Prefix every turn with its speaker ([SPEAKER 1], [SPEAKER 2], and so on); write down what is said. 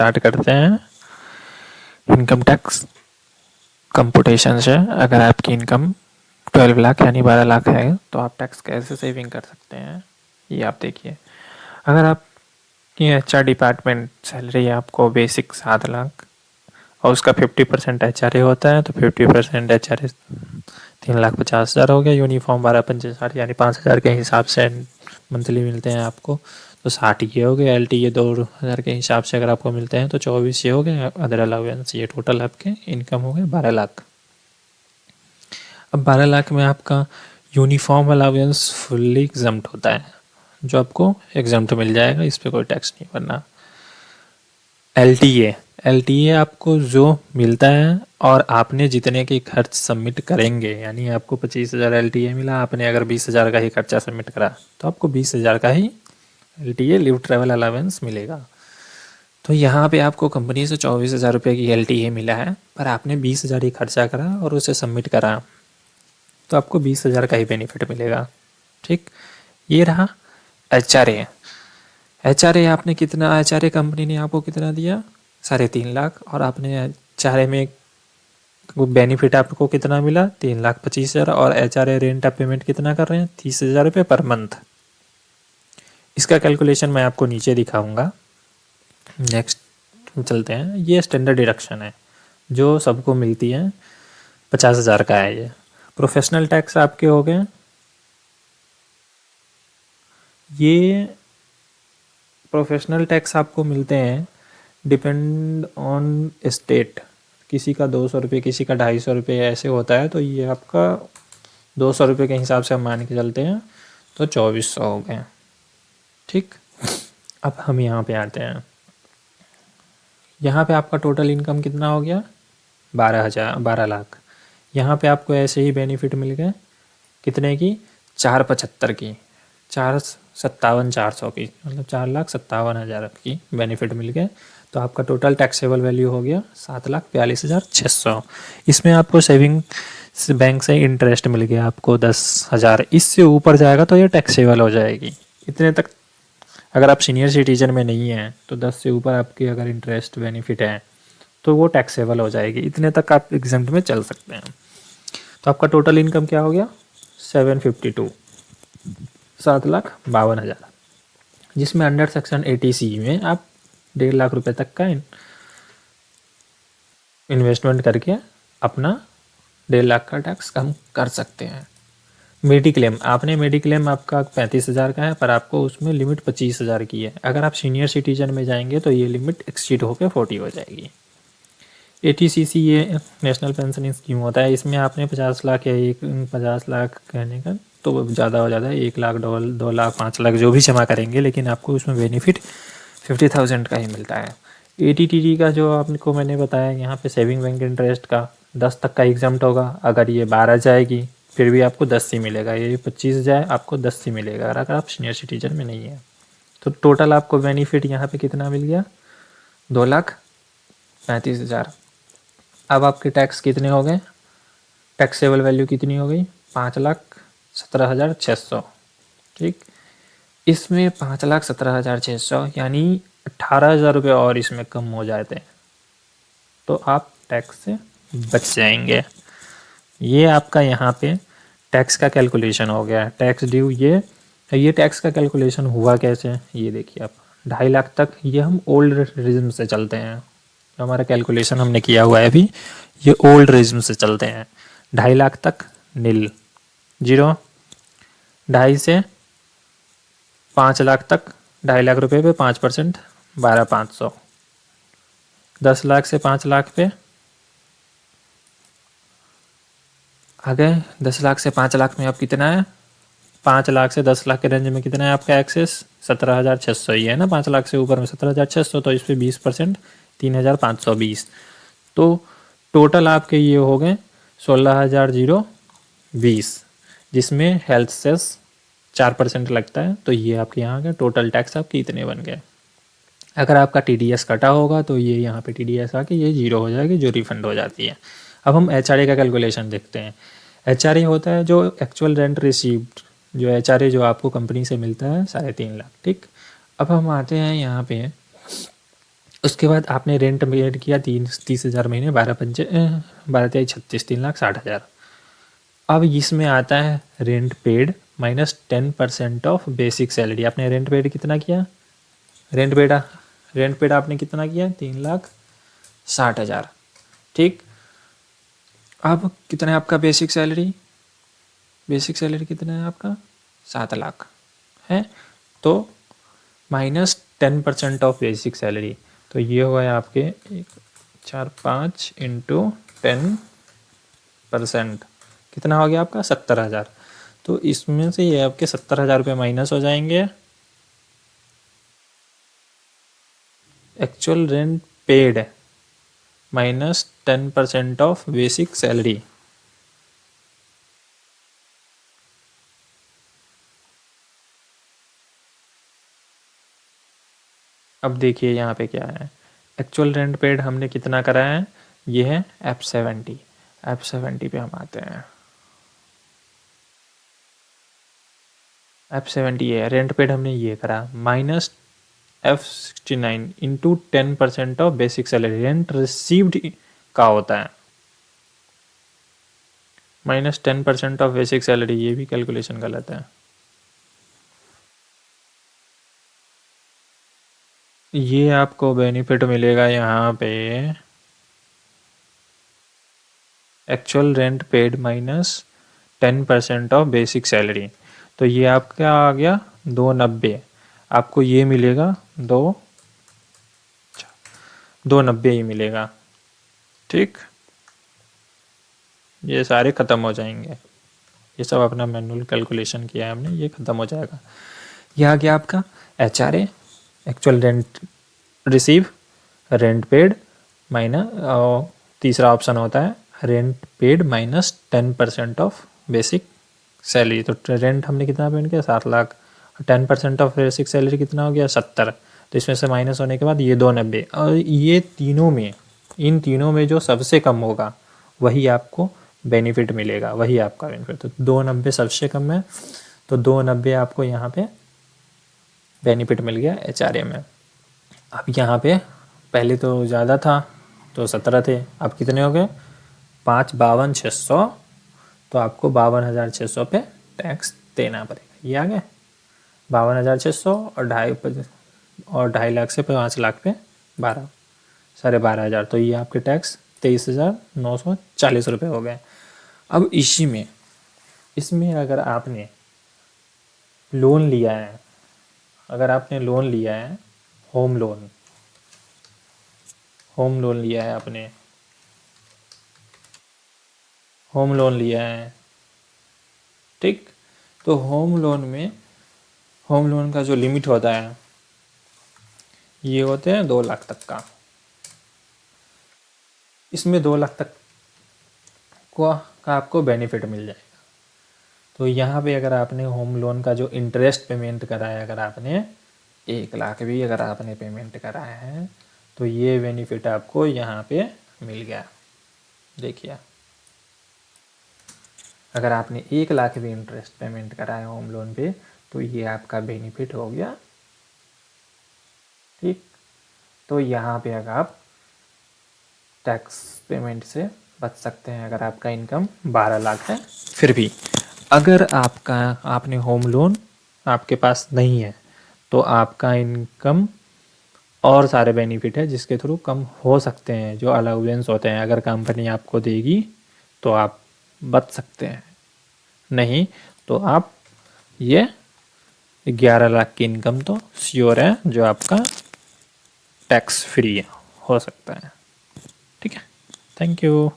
[SPEAKER 1] Start करते हैं income tax computation से। अगर आपकी इनकम 12 लाख यानी 12 लाख है तो आप टैक्स कैसे सेविंग कर सकते हैं ये आप देखिए। अगर आपकी HR डिपार्टमेंट सैलरी है आपको बेसिक 7 लाख और उसका 50% HRA होता है तो 50% HRA 3,50,000 हो गया। यूनिफॉर्म 12,50,000 यानी 5,000 के हिसाब से मंथली मिलते हैं आपको तो 60 ये हो गए। LTA 2,000 के हिसाब से अगर आपको मिलते हैं तो 24 ये हो गए। अदर अलाउंस ये टोटल आपके इनकम हो गए 12 लाख। अब 12 लाख में आपका यूनिफॉर्म अलाउंस फुल्ली एग्जम्प्ट होता है जो आपको एग्जम्प्ट मिल जाएगा, इस पर कोई टैक्स नहीं भरना। LTA आपको जो मिलता है और आपने जितने के खर्च सबमिट करेंगे, यानी आपको 25,000 LTA मिला, आपने अगर 20,000 का ही खर्चा सबमिट करा तो आपको 20,000 का ही LTA लीव ट्रैवल अलाउंस मिलेगा। तो यहाँ पे आपको कंपनी से 24,000 रुपये की LTA मिला है पर आपने 20,000 ही खर्चा करा और उसे सबमिट करा तो आपको 20,000 का ही बेनिफिट मिलेगा। ठीक, ये रहा HRA आपने कितना, HRA कंपनी ने आपको कितना दिया 3.5 लाख और आपने HRA में बेनिफिट आपको कितना मिला 3,25,000 और HRA रेंट ऑफ पेमेंट कितना कर रहे हैं 30,000 रुपये पर मंथ। इसका कैलकुलेशन मैं आपको नीचे दिखाऊंगा। नेक्स्ट चलते हैं। ये स्टैंडर्ड डिडक्शन है जो सबको मिलती है, 50,000 का है ये। प्रोफेशनल टैक्स आपके हो गए, ये प्रोफेशनल टैक्स आपको मिलते हैं डिपेंड ऑन स्टेट। किसी का 200 रुपये, किसी का 250 रुपये ऐसे होता है। तो ये आपका 200 रुपये के हिसाब से हम मान के चलते हैं तो 2400 हो गए। ठीक, अब हम यहाँ पे आते हैं। यहाँ पे आपका टोटल इनकम कितना हो गया 12 लाख। यहाँ पे आपको ऐसे ही बेनिफिट मिल गए कितने की 475 की, 4,57,400 की, मतलब 4,57,000 की बेनिफिट मिल गए। तो आपका टोटल टैक्सेबल वैल्यू हो गया 7,42,600। इसमें आपको सेविंग बैंक से इंटरेस्ट मिल गया आपको 10,000। इससे ऊपर जाएगा तो ये टैक्सेबल हो जाएगी। इतने तक अगर आप सीनियर सिटीजन में नहीं हैं तो 10 से ऊपर आपकी अगर इंटरेस्ट बेनिफिट है तो वो टैक्सेबल हो जाएगी। इतने तक आप एग्जाम्प्ट में चल सकते हैं। तो आपका टोटल इनकम क्या हो गया 752, 7,52,000, जिसमें अंडर सेक्शन 80C में आप 1.5 लाख रुपए तक का इन्वेस्टमेंट करके अपना 1.5 लाख का टैक्स कम कर सकते हैं। मेडिक्लेम, आपने मेडिक्लेम आपका 35,000 का है पर आपको उसमें लिमिट 25,000 की है। अगर आप सीनियर सिटीजन में जाएंगे तो ये लिमिट एक्सीड होकर 40 हो जाएगी। ATCC ये नेशनल पेंशन स्कीम होता है, इसमें आपने 50 लाख या 50 लाख कहने का तो ज़्यादा हो जाता है, 1 लाख 2 लाख 5 लाख जो भी जमा करेंगे, लेकिन आपको उसमें बेनिफिट 50,000 का ही मिलता है। ATTD का जो आपको मैंने बताया यहाँ पे सेविंग बैंक इंटरेस्ट का 10 तक का एग्जाम्प्ट होगा। अगर ये 12 जाएगी फिर भी आपको 10 ही मिलेगा, ये 25 जाए आपको 10 ही मिलेगा अगर आप सीनियर सिटीजन में नहीं है। तो टोटल आपको बेनिफिट यहाँ पे कितना मिल गया 2,35,000। अब आपके टैक्स कितने हो गए, टैक्सेबल वैल्यू कितनी हो गई 5,17,600। ठीक, इसमें 5,17,600 यानी 18,000 रुपये और इसमें कम हो जाते हैं तो आप टैक्स से बच जाएंगे। ये आपका यहाँ पे टैक्स का कैलकुलेशन हो गया। टैक्स ड्यू ये टैक्स का कैलकुलेशन हुआ कैसे, ये देखिए आप 2.5 लाख तक ये हम ओल्ड रिज्म से चलते हैं। जो हमारा कैलकुलेशन हमने किया हुआ है अभी ये ओल्ड रिज्म से चलते हैं। 2.5 लाख तक नील, 0, 2.5 से 5 लाख तक 2.5 लाख रुपए पे 5% 12,500, 10 लाख से 5 लाख पे आ गए। 10 लाख से 5 लाख में अब कितना है, 5 लाख से 10 लाख के रेंज में कितना है आपका एक्सेस 17,600 ही है ना। 5 लाख से ऊपर में 17,600 तो इस पर 20% 3,520। तो टोटल आपके ये हो गए 16,020, जिसमें हेल्थ सेस 4% लगता है। तो ये आपके यहाँ के टोटल टैक्स आपके इतने बन गए। अगर आपका TDS कटा होगा तो ये यहाँ पे TDS आके ये 0 हो जाएगी जो रिफंड हो जाती है। अब हम HRA का कैलकुलेशन देखते हैं। HRA होता है जो एक्चुअल रेंट रिसीव्ड, जो HRA जो आपको कंपनी से मिलता है 3.5 लाख। ठीक, अब हम आते हैं यहाँ पे उसके बाद आपने रेंट पेड किया 30,000 महीने, 12×5 = 36, 3,60,000। अब इसमें आता है rent paid minus 10% of basic salary. आपने रेंट पेड कितना किया? रेंट पेड रेंट पेड आपने कितना किया? 3,60,000। ठीक, अब कितना है आपका बेसिक सैलरी? बेसिक सैलरी कितना है आपका? 7 लाख है। तो -10% ऑफ बेसिक सैलरी, तो ये हुआ है आपके 1,4,5 × 10%। कितना हो गया आपका? 70,000। तो इसमें से ये आपके 70,000 रुपये माइनस हो जाएंगे। Actual rent paid minus 10% of basic salary. अब देखिए यहाँ पे क्या है। एक्चुअल रेंट पेड हमने कितना करा है? ये है F70। F70 पे हम आते हैं। F70 है रेंट पेड, हमने ये करा minus F69 into 10% of basic salary. Rent received का होता है -10% ऑफ बेसिक सैलरी। ये भी कैलकुलेशन गलत है। ये आपको बेनिफिट मिलेगा यहाँ पे actual rent paid minus 10% of basic salary. तो ये आपका आ गया 290। आपको ये मिलेगा 290 ही मिलेगा। ठीक, ये सारे ख़त्म हो जाएंगे। ये सब अपना मैनुअल कैलकुलेशन किया है हमने, ये ख़त्म हो जाएगा। ये आ गया आपका HRA, actual rent receive, rent paid minus, तीसरा ऑप्शन होता है rent paid minus 10% of basic salary. तो रेंट हमने कितना पेड किया? 7 लाख। 10% ऑफ बेसिक सैलरी कितना हो गया? 70। तो इसमें से माइनस होने के बाद ये 290। और ये तीनों में, इन तीनों में जो सबसे कम होगा वही आपको बेनिफिट मिलेगा, वही आपका बेनिफिट। तो 290 सबसे कम है, तो 290 आपको यहाँ पे बेनिफिट मिल गया HRA में। अब यहाँ पे पहले तो ज़्यादा था, तो 17 थे, अब कितने हो गए? 5,52,600। तो आपको 52,600 पे टैक्स देना पड़ेगा। ये आ गया 52,600 और 2.5 लाख से 5 लाख पे 12,500। तो ये आपके टैक्स 23,940 रुपये हो गए। अब इसी में, इसमें अगर आपने लोन लिया है, अगर आपने लोन लिया है होम लोन, होम लोन लिया है आपने, होम लोन लिया है, ठीक। तो होम लोन में, होम लोन का जो लिमिट होता है ये होते हैं 2 लाख तक का। इसमें 2 लाख तक का आपको बेनिफिट मिल जाएगा। तो यहाँ पे अगर आपने होम लोन का जो इंटरेस्ट पेमेंट करा है, अगर आपने 1 लाख भी अगर आपने पेमेंट करा है, तो ये बेनिफिट आपको यहाँ पे मिल गया। देखिए, अगर आपने 1 लाख भी इंटरेस्ट पेमेंट करा है होम लोन पे, तो ये आपका बेनिफिट हो गया। ठीक, तो यहाँ पे अगर आप टैक्स पेमेंट से बच सकते हैं अगर आपका इनकम 12 लाख है। फिर भी अगर आपने होम लोन आपके पास नहीं है, तो आपका इनकम और सारे बेनिफिट है जिसके थ्रू कम हो सकते हैं, जो अलाउंस होते हैं, अगर कंपनी आपको देगी तो आप बच सकते हैं, नहीं तो आप ये 11 लाख की इनकम तो श्योर है जो आपका टैक्स फ्री हो सकता है। ठीक है, थैंक यू।